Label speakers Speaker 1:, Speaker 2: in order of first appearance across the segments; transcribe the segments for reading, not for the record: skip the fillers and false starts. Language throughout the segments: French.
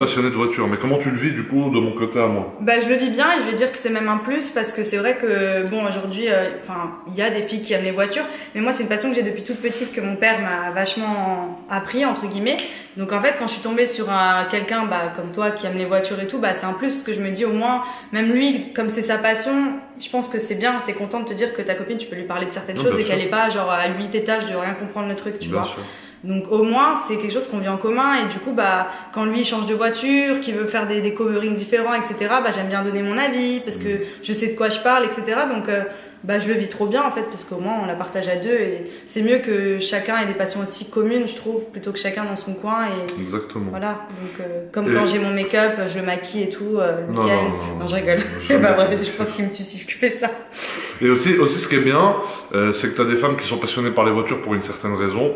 Speaker 1: Passionné de voiture, mais comment tu le vis du coup de mon côté à moi?
Speaker 2: Bah, je le vis bien et je vais dire que c'est même un plus parce que c'est vrai que bon aujourd'hui, enfin il y a des filles qui aiment les voitures, mais moi c'est une passion que j'ai depuis toute petite que mon père m'a vachement appris entre guillemets. Donc en fait quand je suis tombée sur quelqu'un comme toi qui aime les voitures et tout, c'est un plus parce que je me dis au moins même lui comme c'est sa passion, je pense que c'est bien. T'es content de te dire que ta copine tu peux lui parler de certaines choses et qu'elle est pas genre à 8 étages de rien comprendre le truc, tu vois.
Speaker 1: Sûr.
Speaker 2: Donc au moins c'est quelque chose qu'on vit en commun et du coup quand lui il change de voiture, qu'il veut faire des coverings différents, etc. J'aime bien donner mon avis parce que je sais de quoi je parle, etc. Donc je le vis trop bien en fait parce qu'au moins on la partage à deux et c'est mieux que chacun ait des passions aussi communes, je trouve, plutôt que chacun dans son coin. Et
Speaker 1: exactement.
Speaker 2: voilà, donc quand j'ai mon make-up, je le maquille et tout le week-end. Non, je rigole. Je pense qu'il me tue si je fais ça.
Speaker 1: Et aussi ce qui est bien, c'est que tu as des femmes qui sont passionnées par les voitures pour une certaine raison.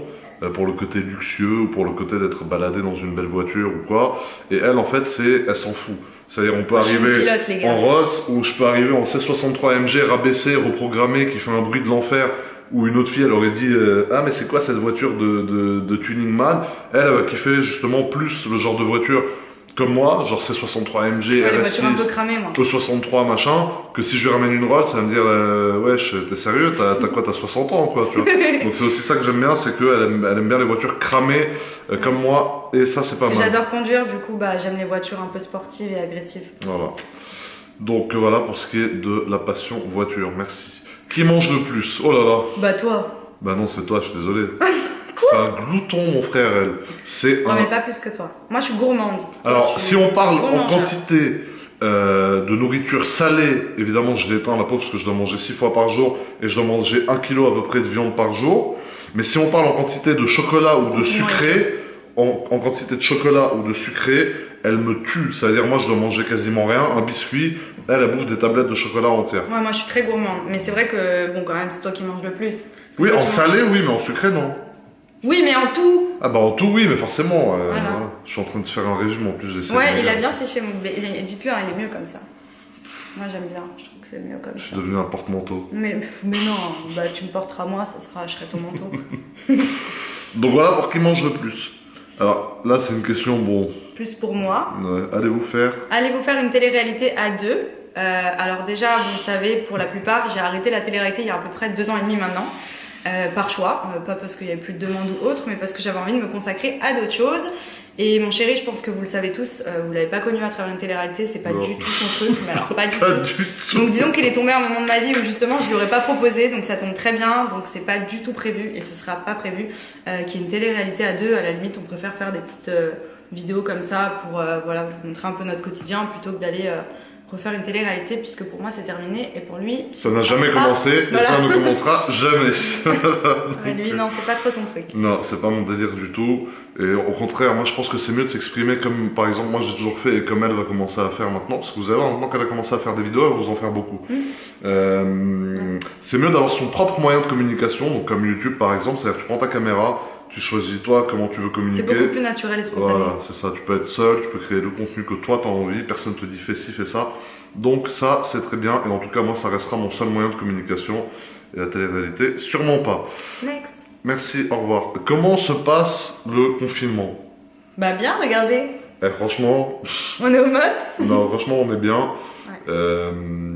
Speaker 1: Pour le côté luxueux ou pour le côté d'être baladé dans une belle voiture ou quoi. Et elle, en fait, elle s'en fout. C'est-à-dire, on peut arriver en Rolls ou je peux arriver en C63 MG rabaissé, reprogrammé, qui fait un bruit de l'enfer. Où une autre fille, elle aurait dit ah mais c'est quoi cette voiture de tuning man. Elle qui fait justement plus le genre de voiture comme moi, genre C63 MG, RS6,
Speaker 2: un peu cramée, moi.
Speaker 1: E63 machin, que si je lui ramène une Rolls, ça va me dire wesh, t'es sérieux, t'as quoi, t'as 60 ans quoi, tu vois. Donc c'est aussi ça que j'aime bien, c'est qu'elle aime bien les voitures cramées comme moi, et ça c'est pas mal.
Speaker 2: J'adore conduire, du coup j'aime les voitures un peu sportives et agressives.
Speaker 1: Voilà. Donc voilà pour ce qui est de la passion voiture, merci. Qui mange le plus? Oh là là.
Speaker 2: Toi.
Speaker 1: Non, c'est toi, je suis désolé. C'est un glouton, mon frère, elle.
Speaker 2: Non, mais pas plus que toi. Moi, je suis gourmande.
Speaker 1: Alors, si on parle en quantité de nourriture salée, évidemment, je l'éteins la pauvre parce que je dois manger 6 fois par jour et je dois manger 1 kilo à peu près de viande par jour. Mais si on parle en quantité de chocolat ou de sucré, en quantité de chocolat ou de sucré, elle me tue. C'est-à-dire, moi, je dois manger quasiment rien. Un biscuit, elle bouffe des tablettes de chocolat entières.
Speaker 2: Ouais, moi, je suis très gourmande. Mais c'est vrai que, bon, quand même, c'est toi qui manges le plus.
Speaker 1: Oui, en salé, oui, mais en sucré, non.
Speaker 2: Oui, mais en tout.
Speaker 1: Ah en tout, oui, mais forcément.
Speaker 2: Voilà.
Speaker 1: Je suis en train de faire un régime en plus, j'essaie.
Speaker 2: Ouais, il a bien séché mon bébé. Dites-lui, il est mieux comme ça. Moi, j'aime bien. Je trouve que c'est mieux comme ça.
Speaker 1: Je suis devenu un porte-manteau.
Speaker 2: Mais non, je tu me porteras moi, je serai ton manteau.
Speaker 1: Donc voilà pour qui mange le plus. Alors là, c'est une question, bon.
Speaker 2: Plus pour moi.
Speaker 1: Ouais, allez-vous faire
Speaker 2: une télé-réalité à deux. Alors déjà, vous le savez, pour la plupart, j'ai arrêté la télé-réalité il y a à peu près 2 ans et demi maintenant. Par choix, pas parce qu'il n'y avait plus de demande ou autre, mais parce que j'avais envie de me consacrer à d'autres choses. Et mon chéri, je pense que vous le savez tous, vous l'avez pas connu à travers une télé-réalité, c'est pas du tout son truc, mais alors pas du tout. Donc disons qu'il est tombé à un moment de ma vie où justement je lui aurais pas proposé, donc ça tombe très bien, donc c'est pas du tout prévu et ce sera pas prévu qu'il y ait une télé-réalité à deux. À la limite, on préfère faire des petites vidéos comme ça pour vous montrer un peu notre quotidien plutôt que d'aller refaire une télé-réalité, puisque pour moi c'est terminé et pour lui
Speaker 1: ça n'a jamais commencé et ça ne commencera jamais.
Speaker 2: Lui non, c'est pas trop son truc.
Speaker 1: Non, c'est pas mon délire du tout, et au contraire, moi je pense que c'est mieux de s'exprimer comme par exemple moi j'ai toujours fait et comme elle va commencer à faire maintenant, parce que vous allez voir, maintenant qu'elle a commencé à faire des vidéos, elle va vous en faire beaucoup. C'est mieux d'avoir son propre moyen de communication, donc comme YouTube par exemple, c'est-à-dire que tu prends ta caméra, tu choisis toi comment tu veux communiquer.
Speaker 2: C'est beaucoup plus naturel et spontané.
Speaker 1: Voilà, c'est ça. Tu peux être seul, tu peux créer le contenu que toi t'as envie, personne te dit fais ci, fais ça. Donc ça, c'est très bien. Et en tout cas, moi, ça restera mon seul moyen de communication. Et la télé-réalité, sûrement pas.
Speaker 2: Next.
Speaker 1: Merci, au revoir. Comment se passe le confinement?
Speaker 2: Bien, regardez.
Speaker 1: Franchement...
Speaker 2: On est au max.
Speaker 1: Non, franchement, on est bien.
Speaker 2: Ouais.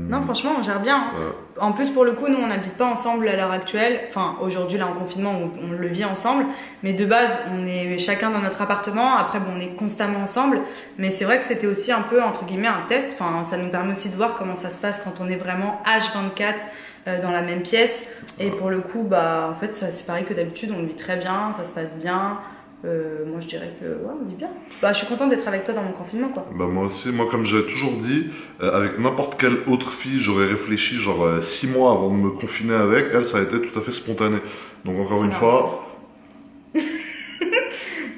Speaker 2: Non, franchement, on gère bien. Ouais. En plus, pour le coup, nous, on n'habite pas ensemble à l'heure actuelle. Enfin, aujourd'hui, là, en confinement, on le vit ensemble. Mais de base, on est chacun dans notre appartement. Après, on est constamment ensemble. Mais c'est vrai que c'était aussi un peu, entre guillemets, un test. Enfin, ça nous permet aussi de voir comment ça se passe quand on est vraiment H24 dans la même pièce. Et pour le coup, en fait, c'est pareil que d'habitude. On le vit très bien, ça se passe bien. Moi je dirais que on vit bien. Je suis contente d'être avec toi dans mon confinement quoi.
Speaker 1: Moi aussi, moi comme j'ai toujours dit, avec n'importe quelle autre fille, j'aurais réfléchi genre 6 mois avant de me confiner avec. Elle, ça a été tout à fait spontané. Donc encore une fois...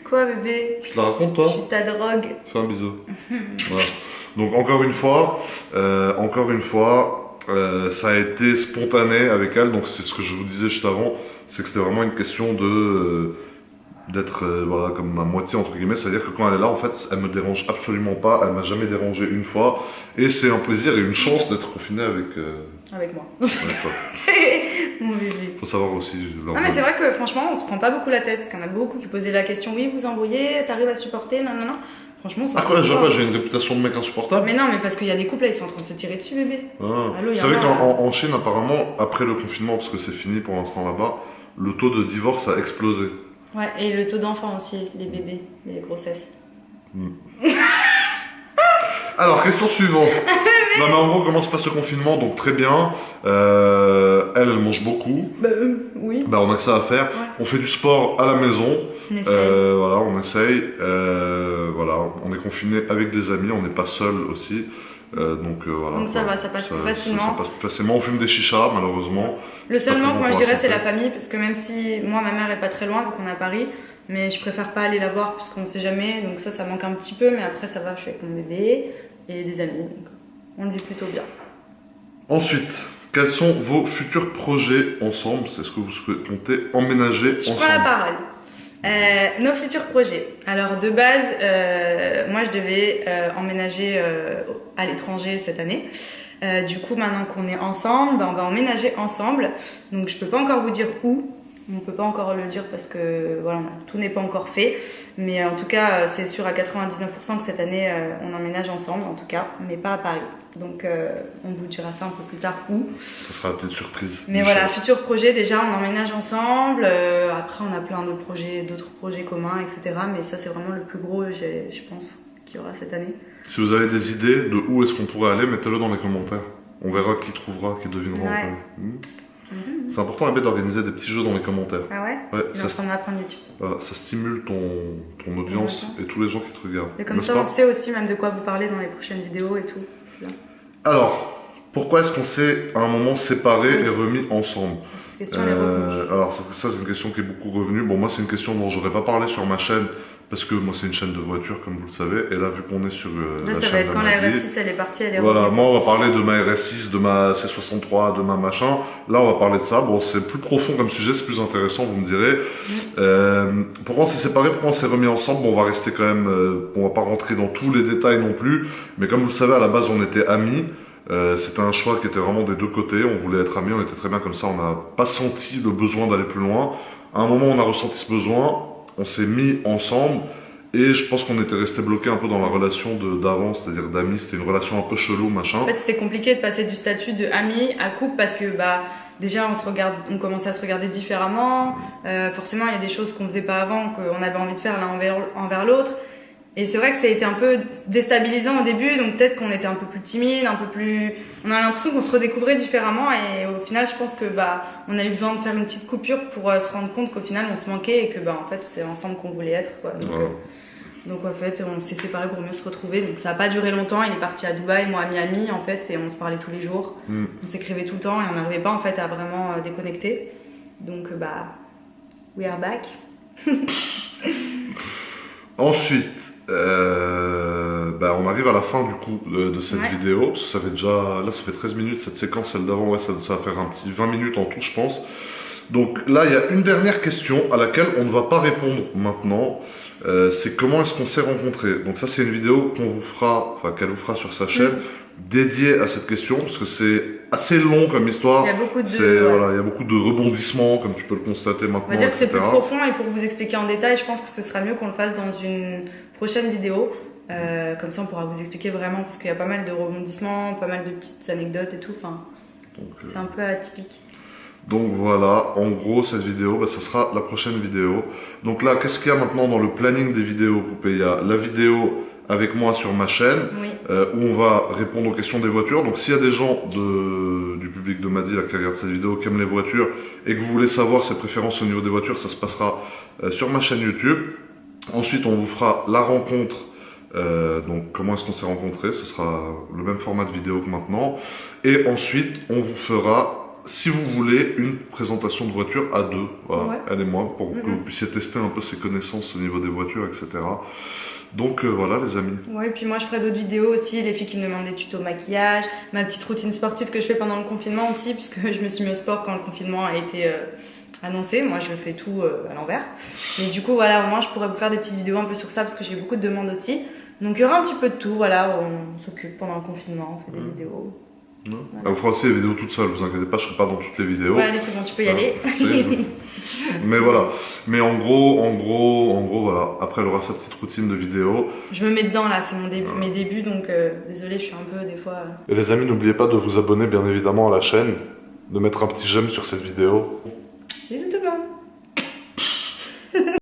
Speaker 2: Quoi bébé?
Speaker 1: Je te la raconte toi?
Speaker 2: Je suis ta drogue.
Speaker 1: Fais un bisou. Voilà. Donc encore une fois, ça a été spontané avec elle. Donc c'est ce que je vous disais juste avant, c'est que c'était vraiment une question de... d'être comme ma moitié entre guillemets, c'est-à-dire que quand elle est là en fait elle me dérange absolument pas, elle m'a jamais dérangé une fois et c'est un plaisir et une chance d'être confiné avec
Speaker 2: moi.
Speaker 1: Avec toi.
Speaker 2: Mon bébé.
Speaker 1: Faut savoir aussi.
Speaker 2: Non mais c'est vrai que franchement on se prend pas beaucoup la tête parce qu'il y en a beaucoup qui posaient la question oui vous embrouillez, t'arrives à supporter, non. Franchement,
Speaker 1: Ah quoi, j'ai une réputation de mec insupportable.
Speaker 2: Mais non, mais parce qu'il y a des couples là, ils sont en train de se tirer dessus, bébé.
Speaker 1: Ah.
Speaker 2: Allô,
Speaker 1: Vous savez qu'en Chine, apparemment, après le confinement, parce que c'est fini pour l'instant là-bas, le taux de divorce a explosé.
Speaker 2: Ouais, et le taux d'enfants aussi, les bébés, les grossesses.
Speaker 1: Alors, question suivante. Non mais en gros, comment se passe le confinement? Donc très bien. Elle mange beaucoup.
Speaker 2: Oui.
Speaker 1: Bah, on a que ça à faire.
Speaker 2: Ouais.
Speaker 1: On fait du sport à la maison.
Speaker 2: On essaye.
Speaker 1: Voilà, on essaye. Voilà, on est confiné avec des amis. On n'est pas seul aussi. Donc voilà.
Speaker 2: Donc ça va, ça passe plus facilement.
Speaker 1: Ça passe plus facilement. On fume des chichas, malheureusement.
Speaker 2: Le seul manque, moi je dirais, c'est la
Speaker 1: santé.
Speaker 2: famille, parce que même si moi ma mère est pas très loin, vu qu'on est à Paris, mais je préfère pas aller la voir puisqu'on sait jamais. Donc ça manque un petit peu, mais après ça va. Je suis avec mon bébé et des amis, donc on le vit plutôt bien.
Speaker 1: Ensuite, quels sont vos futurs projets ensemble? C'est ce que vous comptez emménager
Speaker 2: Je
Speaker 1: ensemble?
Speaker 2: prends la parole. Nos futurs projets. Alors de base, moi je devais emménager à l'étranger cette année. Du coup, maintenant qu'on est ensemble, ben, on va emménager ensemble. Donc je peux pas encore vous dire où. On peut pas encore le dire parce que voilà, tout n'est pas encore fait. Mais en tout cas, c'est sûr à 99% que cette année, on emménage ensemble, en tout cas, mais pas à Paris. Donc on vous dira ça un peu plus tard où.
Speaker 1: Ça sera la petite surprise.
Speaker 2: Mais voilà, futur projet, déjà on emménage ensemble. Après on a plein d'autres projets communs, etc. Mais ça c'est vraiment le plus gros, je pense, qu'il y aura cette année.
Speaker 1: Si vous avez des idées de où est-ce qu'on pourrait aller, mettez-le dans les commentaires. On verra qui trouvera, qui devinera.
Speaker 2: Ouais.
Speaker 1: C'est important à d'organiser des petits jeux dans les commentaires.
Speaker 2: Ah ouais,
Speaker 1: Ouais,
Speaker 2: il est en train d'apprendre YouTube.
Speaker 1: Voilà, ça stimule ton audience et tous les gens qui te regardent.
Speaker 2: Et comme ça on sait aussi même de quoi vous parlez dans les prochaines vidéos et tout. C'est bien.
Speaker 1: Alors, pourquoi est-ce qu'on s'est à un moment séparés et remis ensemble?
Speaker 2: Cette question est revenue.
Speaker 1: Alors ça c'est une question qui est beaucoup revenue. Bon moi c'est une question dont j'aurais pas parlé sur ma chaîne parce que moi c'est une chaîne de voiture comme vous le savez. Et là vu qu'on est sur
Speaker 2: Là
Speaker 1: la
Speaker 2: ça
Speaker 1: chaîne
Speaker 2: va être
Speaker 1: de
Speaker 2: quand
Speaker 1: ma
Speaker 2: la
Speaker 1: vie,
Speaker 2: RS6 elle est partie, elle est
Speaker 1: voilà,
Speaker 2: revenue.
Speaker 1: moi on va parler de ma RS6, de ma C63, de ma machin. Là on va parler de ça. Bon c'est plus profond comme sujet, c'est plus intéressant, vous me direz. Pourquoi on s'est séparés, pourquoi on s'est remis ensemble? Bon, on va rester quand même, on va pas rentrer dans tous les détails non plus. Mais comme vous le savez, à la base on était amis. C'était un choix qui était vraiment des deux côtés. On voulait être amis, on était très bien comme ça. On n'a pas senti le besoin d'aller plus loin. À un moment on a ressenti ce besoin, on s'est mis ensemble. Et je pense qu'on était resté bloqué un peu dans la relation d'avant, c'est-à-dire d'amis. C'était une relation un peu chelou, machin.
Speaker 2: En fait, c'était compliqué de passer du statut de ami à couple parce que bah déjà on commençait à se regarder différemment. Forcément, il y a des choses qu'on faisait pas avant, qu'on avait envie de faire l'un envers l'autre. Et c'est vrai que ça a été un peu déstabilisant au début, donc peut-être qu'on était un peu plus timide, on a l'impression qu'on se redécouvrait différemment. Et au final, je pense que bah on a eu besoin de faire une petite coupure pour se rendre compte qu'au final on se manquait et que bah en fait c'est ensemble qu'on voulait être, quoi. Donc en fait, on s'est séparés pour mieux se retrouver. Donc ça n'a pas duré longtemps. Il est parti à Dubaï, moi à Miami en fait, et on se parlait tous les jours. On s'écrivait tout le temps et on n'arrivait pas en fait à vraiment déconnecter. Donc bah, we are back.
Speaker 1: Ensuite, bah, on arrive à la fin du coup de cette vidéo. Parce que ça fait déjà, là ça fait 13 minutes cette séquence, celle d'avant, ouais, ça va faire un petit 20 minutes en tout je pense. Donc là il y a une dernière question à laquelle on ne va pas répondre maintenant. C'est comment est-ce qu'on s'est rencontrés. Donc ça c'est une vidéo qu'on vous fera, enfin qu'elle vous fera sur sa chaîne, dédiée à cette question, parce que c'est assez long comme histoire.
Speaker 2: Il y a beaucoup de
Speaker 1: voilà, il y a beaucoup de rebondissements, comme tu peux le constater maintenant.
Speaker 2: On va dire que c'est plus profond, et pour vous expliquer en détail, je pense que ce sera mieux qu'on le fasse dans une prochaine vidéo. Comme ça on pourra vous expliquer vraiment, parce qu'il y a pas mal de rebondissements, pas mal de petites anecdotes et tout. Enfin, c'est un peu atypique.
Speaker 1: Donc voilà, en gros cette vidéo, bah, ça sera la prochaine vidéo. Donc là, qu'est-ce qu'il y a maintenant dans le planning des vidéos, Poupée? Il y a la vidéo avec moi sur ma chaîne, où on va répondre aux questions des voitures. Donc s'il y a des gens du public de Madi là, qui regardent cette vidéo, qui aiment les voitures, et que vous voulez savoir ses préférences au niveau des voitures, ça se passera sur ma chaîne YouTube. Ensuite, on vous fera la rencontre. Donc comment est-ce qu'on s'est rencontrés? Ce sera le même format de vidéo que maintenant. Et ensuite, on vous fera, si vous voulez, une présentation de voiture à deux, voilà, elle et moi, pour que vous puissiez tester un peu ses connaissances au niveau des voitures, etc. Donc voilà les amis. Ouais,
Speaker 2: et puis moi je ferai d'autres vidéos aussi, les filles qui me demandent des tutos maquillage, ma petite routine sportive que je fais pendant le confinement aussi, puisque je me suis mis au sport quand le confinement a été annoncé. Moi je fais tout à l'envers. Mais du coup voilà, au moins je pourrais vous faire des petites vidéos un peu sur ça, parce que j'ai beaucoup de demandes aussi. Donc il y aura un petit peu de tout, voilà, on s'occupe pendant le confinement, on fait des vidéos.
Speaker 1: Elle fera aussi les vidéos toute seule, vous inquiétez pas, je serai pas dans toutes les vidéos.
Speaker 2: Ouais, allez, c'est bon, tu peux y aller.
Speaker 1: Mais voilà. Mais en gros, voilà. Après, elle aura sa petite routine de vidéos.
Speaker 2: Je me mets dedans là, c'est mes débuts, donc désolé, je suis un peu des fois.
Speaker 1: Et les amis, n'oubliez pas de vous abonner bien évidemment à la chaîne, de mettre un petit j'aime sur cette vidéo.
Speaker 2: Bisous tout le monde.